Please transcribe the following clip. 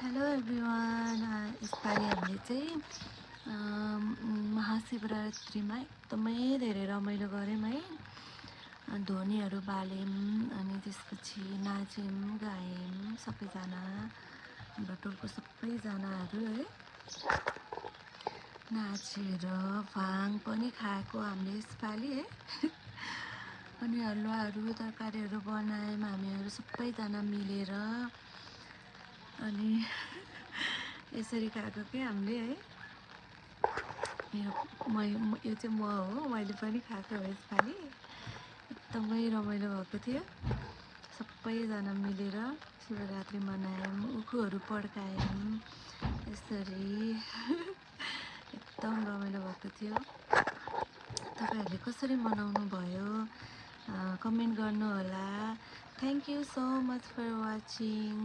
Hello everyone. यसपालि हामीले चाहिँ महाशिवरात्रिमा एकदमै धेरै रमाइलो गऱ्यौँ है। ध्वनिहरू बाल्यौँ अनि त्यसपछि नाच्यौँ गायौँ सबैजना, हाम्रो टोलको सबैजनाहरू है नाचेर भाङ पनि खाएको हामीले यसपालि है। अनि हलुवाहरू तरकारीहरू बनायौँ हामीहरू सबैजना मिलेर। अनि यसरी खाएको के हामीले है। यो चाहिँ म हो, मैले पनि खाएको हो यसपालि। एकदमै रमाइलो भएको थियो, सबैजना मिलेर शिवरात्रि मनायौँ, उखुहरू पड्कायौँ यसरी। एकदम रमाइलो भएको थियो। तपाईँहरूले कसरी मनाउनु भयो कमेन्ट गर्नु होला। Thank you so much for watching.